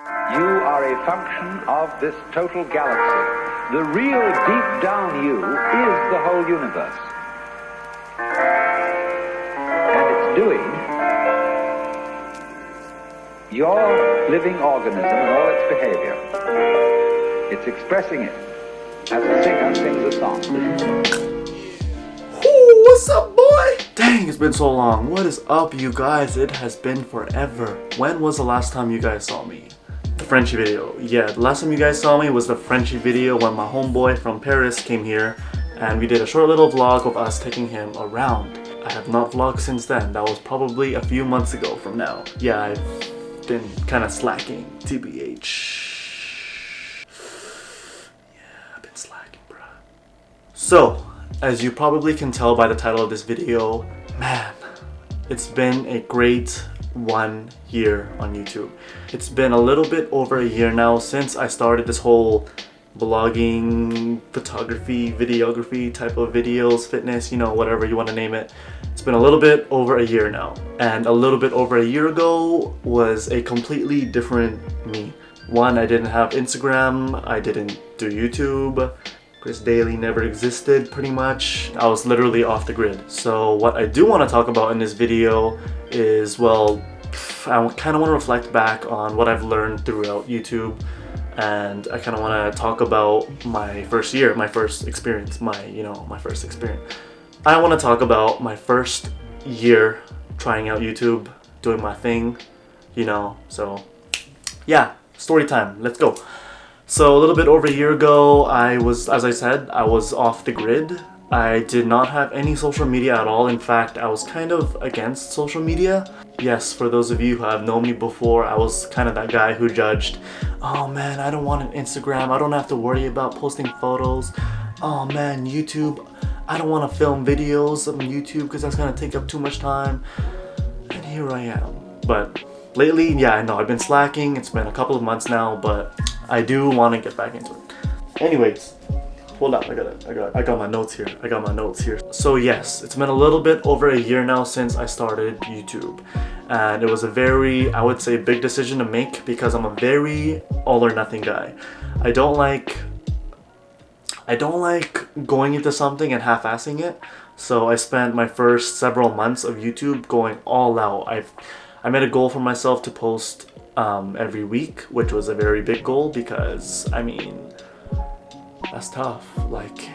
You are a function of this total galaxy. The real deep down you is the whole universe. And it's doing your living organism and all its behavior. It's expressing it as a singer sings a song. Ooh, what's up, boy? Dang, it's been so long. What is up, you guys? It has been forever. When was the last time you guys saw me? The Frenchie video. Yeah, the last time you guys saw me was the Frenchie video when my homeboy from Paris came here and we did a short little vlog of us taking him around. I have not vlogged since then. That was probably a few months ago from now. Yeah, I've been kind of slacking, TBH. Yeah, I've been slacking, bruh. So, as you probably can tell by the title of this video, man, it's been a great 1 year on YouTube. It's been a little bit over a year now since I started this whole vlogging, photography, videography type of videos, fitness, you know, whatever you want to name it. It's been a little bit over a year now. And a little bit over a year ago was a completely different me. One, I didn't have Instagram, I didn't do YouTube. Chris Daly never existed, pretty much. I was literally off the grid. So what I do want to talk about in this video is, well, I kind of want to reflect back on what I've learned throughout YouTube, and I kind of want to talk about my first year, my first experience, my first experience. I want to talk about my first year trying out YouTube, doing my thing, so yeah, story time, let's go. So a little bit over a year ago, as I said, I was off the grid. I did not have any social media at all. In fact, I was kind of against social media. Yes, for those of you who have known me before, I was kind of that guy who judged, oh man, I don't want an Instagram. I don't have to worry about posting photos. Oh man, YouTube, I don't want to film videos on YouTube because that's going to take up too much time. And here I am. But lately, yeah, I know I've been slacking. It's been a couple of months now, but I do want to get back into it. Anyways, hold up, I got my notes here. So yes, it's been a little bit over a year now since I started YouTube. And it was a very, I would say, big decision to make because I'm a very all or nothing guy. I don't like going into something and half-assing it. So I spent my first several months of YouTube going all out. I made a goal for myself to post every week, which was a very big goal because, I mean, that's tough. Like,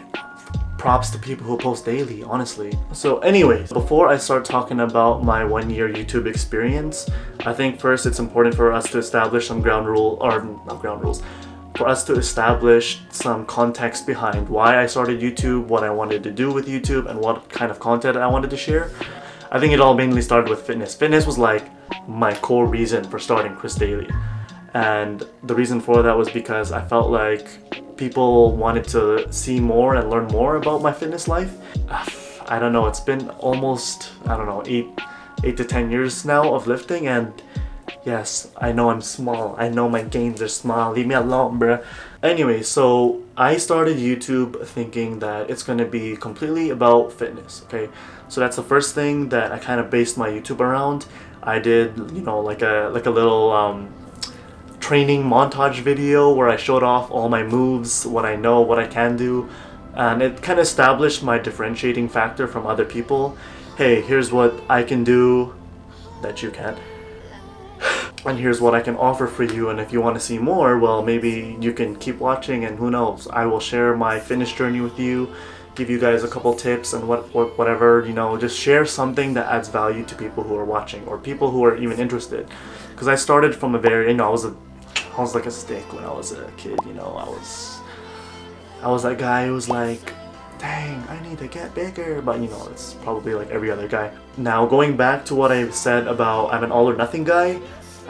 props to people who post daily, honestly. So anyways, before I start talking about my 1 year YouTube experience, I think first it's important for us to establish some for us to establish some context behind why I started YouTube, what I wanted to do with YouTube, and what kind of content I wanted to share. I think it all mainly started with fitness. Fitness was like my core reason for starting Chris Daly. And the reason for that was because I felt like people wanted to see more and learn more about my fitness life. I don't know, it's been almost, 8 to 10 years now of lifting, and yes, I know I'm small. I know my gains are small. Leave me alone, bruh. Anyway, so I started YouTube thinking that it's going to be completely about fitness, okay? So that's the first thing that I kind of based my YouTube around. I did, like a little training montage video where I showed off all my moves, what I know, what I can do, and it kind of established my differentiating factor from other people. Hey, here's what I can do that you can't. And here's what I can offer for you, and if you want to see more, well, maybe you can keep watching, and who knows, I will share my fitness journey with you, give you guys a couple tips and whatever, just share something that adds value to people who are watching or people who are even interested. Because I started from a very, I was like a stick when I was a kid, I was that guy who was like, dang, I need to get bigger, but it's probably like every other guy. Now, going back to what I said about I'm an all or nothing guy,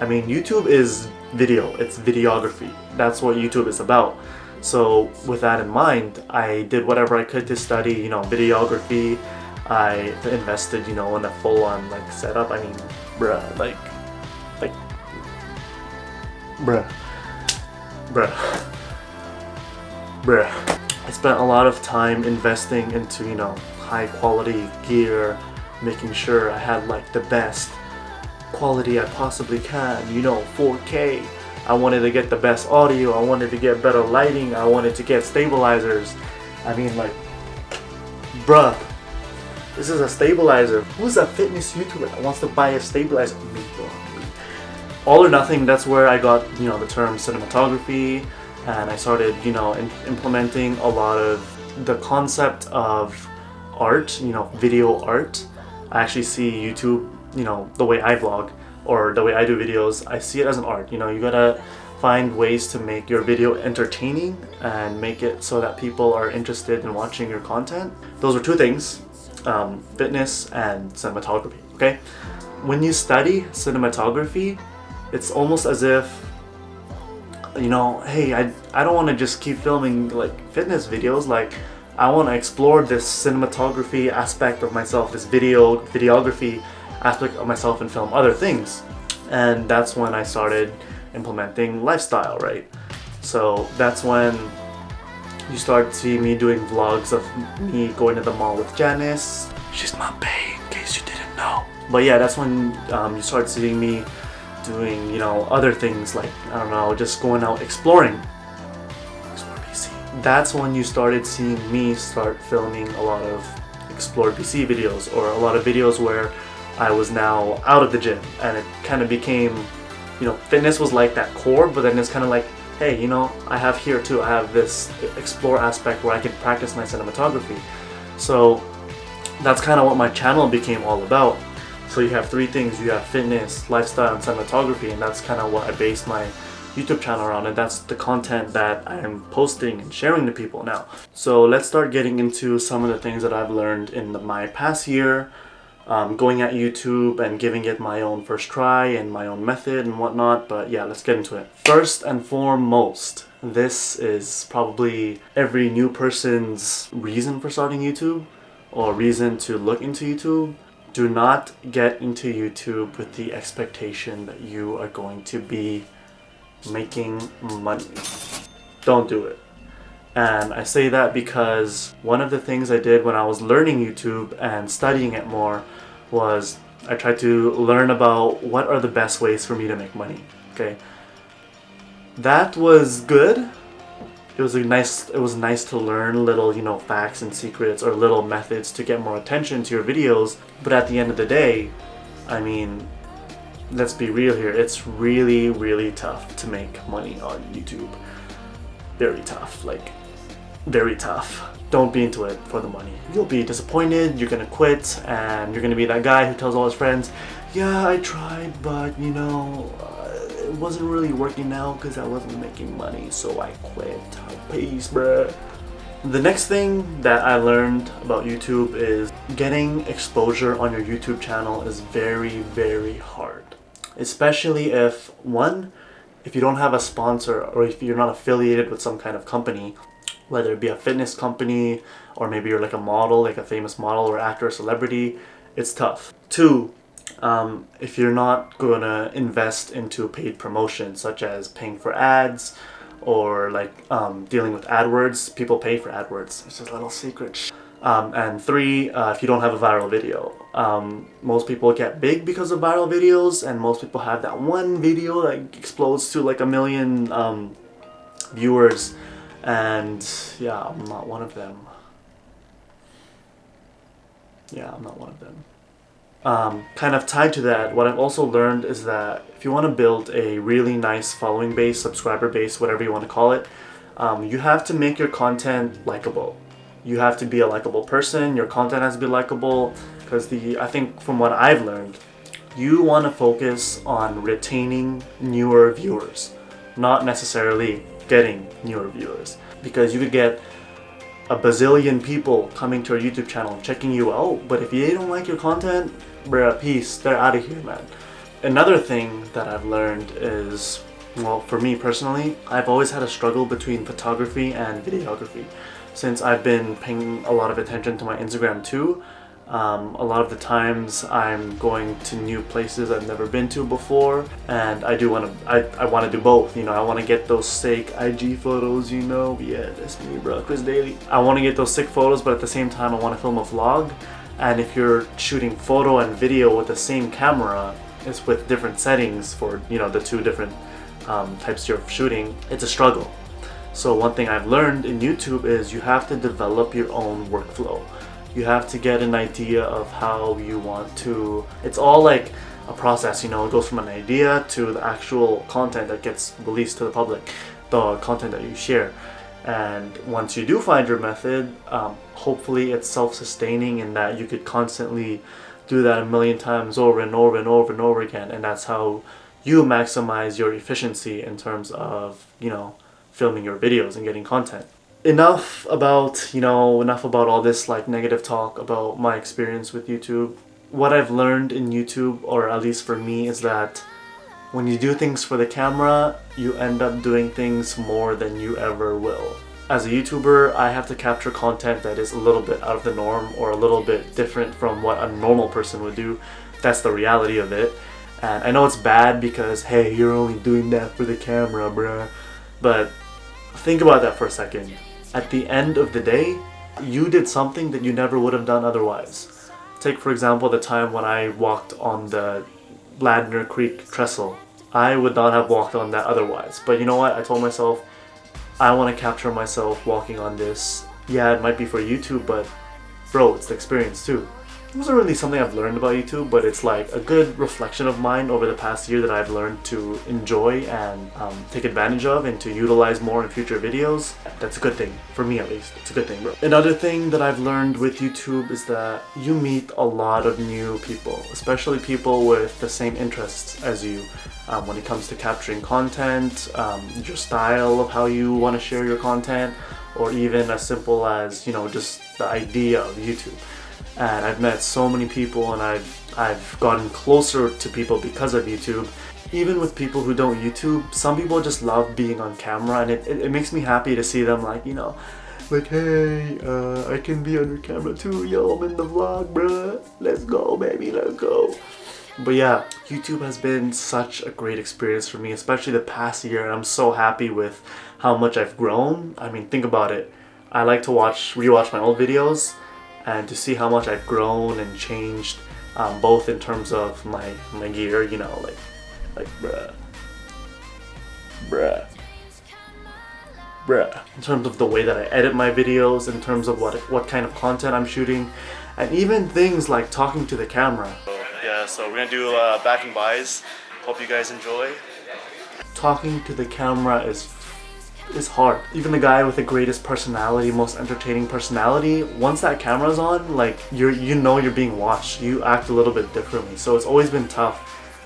I mean, YouTube is video, it's videography. That's what YouTube is about. So with that in mind, I did whatever I could to study, videography. I invested, in a full-on setup. I mean, bruh. I spent a lot of time investing into, high quality gear, making sure I had the best quality I possibly can, 4K, I wanted to get the best audio, I wanted to get better lighting, I wanted to get stabilizers. I mean, like, bruh, this is a stabilizer. Who's a fitness YouTuber that wants to buy a stabilizer? Me, bro. All or nothing, that's where I got, you know, the term cinematography, and I started, you know, implementing a lot of the concept of art, you know, video art. I actually see YouTube, you know, the way I vlog or the way I do videos, I see it as an art. You know, you gotta find ways to make your video entertaining and make it so that people are interested in watching your content. Those are two things, fitness and cinematography, okay? When you study cinematography, it's almost as if, you know, hey, I don't want to just keep filming like fitness videos, like I want to explore this cinematography aspect of myself, this videography aspect of myself, and film other things. And that's when I started implementing lifestyle, right? So that's when you start seeing me doing vlogs of me going to the mall with Janice. She's my bae, in case you didn't know. But yeah, that's when you start seeing me doing, you know, other things like, I don't know, just going out exploring. Explore BC. That's when you started seeing me start filming a lot of Explore BC videos, or a lot of videos where I was now out of the gym, and it kind of became, you know, fitness was like that core, but then it's kind of like, hey, you know, I have here too, I have this explore aspect where I can practice my cinematography. So that's kind of what my channel became all about. So you have three things: you have fitness, lifestyle, and cinematography, and that's kind of what I based my YouTube channel around, and that's the content that I'm posting and sharing to people now. So let's start getting into some of the things that I've learned in my past year, going at YouTube and giving it my own first try and my own method and whatnot. But yeah, let's get into it. First and foremost, this is probably every new person's reason for starting YouTube, or reason to look into YouTube. Do not get into YouTube with the expectation that you are going to be making money. Don't do it. And I say that because one of the things I did when I was learning YouTube and studying it more was I tried to learn about what are the best ways for me to make money. Okay, that was good. It was nice to learn little, you know, facts and secrets or little methods to get more attention to your videos. But at the end of the day, I mean, let's be real here. It's really, really tough to make money on YouTube. Very tough, like very tough. Don't be into it for the money. You'll be disappointed, you're gonna quit, and you're gonna be that guy who tells all his friends, yeah, I tried, but you know, it wasn't really working out because I wasn't making money, so I quit. Peace, bruh. The next thing that I learned about YouTube is getting exposure on your YouTube channel is very, very hard. Especially if, one, if you don't have a sponsor, or if you're not affiliated with some kind of company, whether it be a fitness company, or maybe you're like a model, like a famous model or actor or celebrity, it's tough. Two, if you're not gonna invest into paid promotion, such as paying for ads, or like dealing with AdWords. People pay for AdWords. It's just a little secret. And three, if you don't have a viral video. Most people get big because of viral videos, and most people have that one video that explodes to like 1 million viewers. And yeah, I'm not one of them. Kind of tied to that, what I've also learned is that if you want to build a really nice following base, subscriber base, whatever you want to call it, you have to make your content likable. You have to be a likable person. Your content has to be likable, because I think from what I've learned, you want to focus on retaining newer viewers, not necessarily getting newer viewers, because you could get a bazillion people coming to your YouTube channel checking you out, but if they don't like your content, bruh, peace, they're out of here, man. Another thing that I've learned is, well, for me personally, I've always had a struggle between photography and videography. Since I've been paying a lot of attention to my Instagram too, a lot of the times I'm going to new places I've never been to before, and I want to do both. You know, I want to get those sick IG photos, you know. Yeah, that's me, bro, Chris Daly. I want to get those sick photos, but at the same time I want to film a vlog. And if you're shooting photo and video with the same camera, it's with different settings for, you know, the two different types of shooting, it's a struggle. So one thing I've learned in YouTube is you have to develop your own workflow. You have to get an idea of how you want to, it's all like a process, you know, it goes from an idea to the actual content that gets released to the public, the content that you share. And once you do find your method, hopefully it's self-sustaining in that you could constantly do that a million times over and over and over and over again, and that's how you maximize your efficiency in terms of, you know, filming your videos and getting content. Enough about all this like negative talk about my experience with YouTube. What I've learned in YouTube, or at least for me, is that when you do things for the camera, you end up doing things more than you ever will. As a YouTuber, I have to capture content that is a little bit out of the norm or a little bit different from what a normal person would do. That's the reality of it. And I know it's bad because, hey, you're only doing that for the camera, bruh. But think about that for a second. At the end of the day, you did something that you never would have done otherwise. Take, for example, the time when I walked on the Ladner Creek trestle. I would not have walked on that otherwise. But you know what? I told myself, I want to capture myself walking on this. Yeah, it might be for YouTube, but bro, it's the experience too. It wasn't really something I've learned about YouTube, but it's like a good reflection of mine over the past year that I've learned to enjoy and take advantage of and to utilize more in future videos. That's a good thing, for me at least. It's a good thing, bro. Another thing that I've learned with YouTube is that you meet a lot of new people, especially people with the same interests as you. When it comes to capturing content, your style of how you want to share your content, or even as simple as, you know, just the idea of YouTube. And I've met so many people, and I've gotten closer to people because of YouTube. Even with people who don't YouTube, some people just love being on camera, and it makes me happy to see them like, you know, like, hey, I can be on your camera too, yo, I'm in the vlog, bruh. Let's go, baby, let's go. But yeah, YouTube has been such a great experience for me, especially the past year, and I'm so happy with how much I've grown. I mean, think about it. I like to rewatch my old videos, and to see how much I've grown and changed, both in terms of my gear, you know, like bruh, in terms of the way that I edit my videos, in terms of what kind of content I'm shooting, and even things like talking to the camera. Yeah, so we're gonna do back and buys. Hope you guys enjoy. Talking to the camera is hard. Even the guy with the greatest personality, most entertaining personality, once that camera's on, like you know you're being watched. You act a little bit differently. So it's always been tough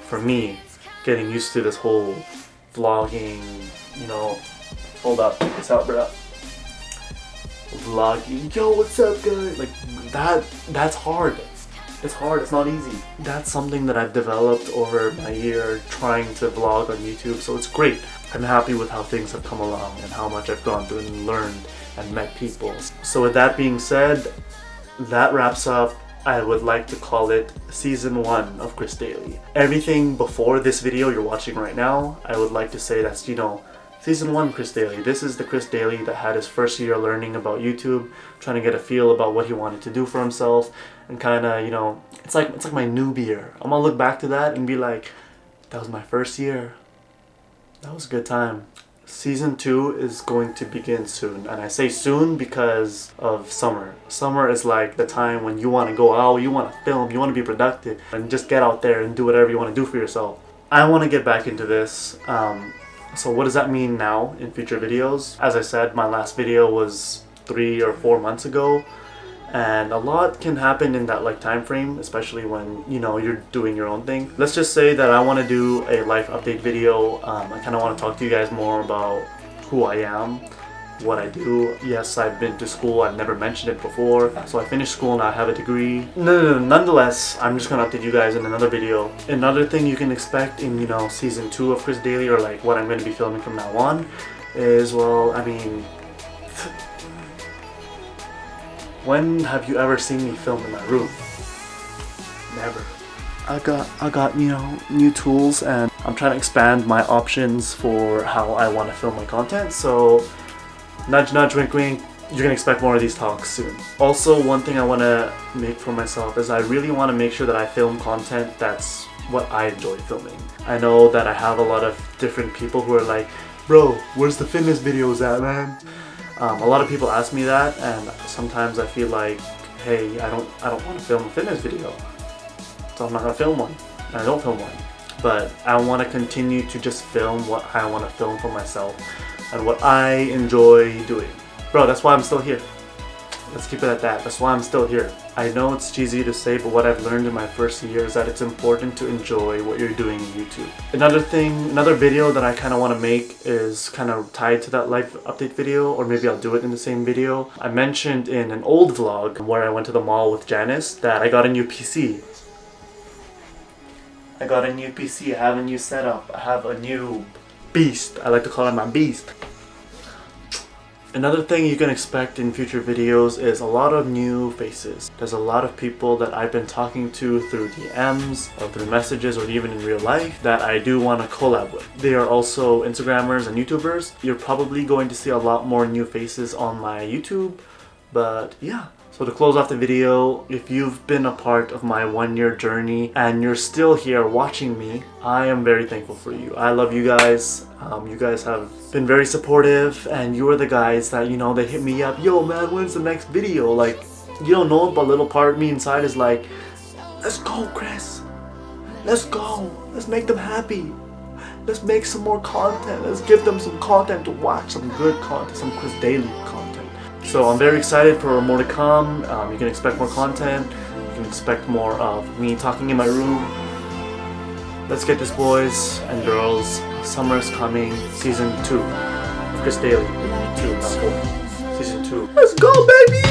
for me getting used to this whole vlogging, you know. Hold up, check this out, bro. Vlogging, yo, what's up, guys? Like that's hard. It's hard, it's not easy. That's something that I've developed over my year trying to vlog on YouTube, so it's great. I'm happy with how things have come along and how much I've gone through and learned and met people. So with that being said, that wraps up, I would like to call it Season 1 of Chris Daily. Everything before this video you're watching right now, I would like to say that's, you know, Season 1 Chris Daily. This is the Chris Daily that had his first year learning about YouTube, trying to get a feel about what he wanted to do for himself, and kind of, you know, it's like my newbie year. I'm gonna look back to that and be like, that was my first year. That was a good time. Season 2 is going to begin soon, and I say soon because of summer. Summer is like the time when you want to go out, you want to film, you want to be productive, and just get out there and do whatever you want to do for yourself. I want to get back into this. So what does that mean now in future videos? As I said, my last video was 3 or 4 months ago, and a lot can happen in that like time frame, especially when, you know, you're doing your own thing. Let's just say that I want to do a life update video. I kind of want to talk to you guys more about who I am, what I do. Yes, I've been to school, I've never mentioned it before. So I finished school and I have a degree. Nonetheless, I'm just gonna update you guys in another video. Another thing you can expect in, you know, Season 2 of Chris Daily, or like what I'm going to be filming from now on, is, well, I mean, when have you ever seen me film in my room? Never. I got, you know, new tools, and I'm trying to expand my options for how I want to film my content. So nudge nudge, wink wink, you can expect more of these talks soon. Also, one thing I want to make for myself is I really want to make sure that I film content that's what I enjoy filming. I know that I have a lot of different people who are like, bro, where's the fitness videos at, man? A lot of people ask me that, and sometimes I feel like, hey, I don't want to film a fitness video, so I'm not gonna film one, and I don't film one. But I want to continue to just film what I want to film for myself and what I enjoy doing. Bro, that's why I'm still here. Let's keep it at that. That's why I'm still here. I know it's cheesy to say, but what I've learned in my first year is that it's important to enjoy what you're doing in YouTube. Another video that I kind of want to make is kind of tied to that life update video, or maybe I'll do it in the same video. I mentioned in an old vlog where I went to the mall with Janice that I got a new PC. I got a new PC, I have a new setup, I have a new beast. I like to call it my beast. Another thing you can expect in future videos is a lot of new faces. There's a lot of people that I've been talking to through DMs, or through messages, or even in real life that I do want to collab with. They are also Instagrammers and YouTubers. You're probably going to see a lot more new faces on my YouTube, but yeah. So to close off the video, if you've been a part of my 1-year journey and you're still here watching me, I am very thankful for you. I love you guys. You guys have been very supportive, and you are the guys that, you know, they hit me up, yo man, when's the next video? Like, you don't know, but a little part of me inside is like, let's go, Chris. Let's go. Let's make them happy. Let's make some more content. Let's give them some content to watch, some good content, some Chris Daily content. So I'm very excited for more to come. You can expect more content. You can expect more of me talking in my room. Let's get this, boys and girls. Summer is coming. Season 2 of Chris Daily. 2, not 4. Season 2. Let's go, baby!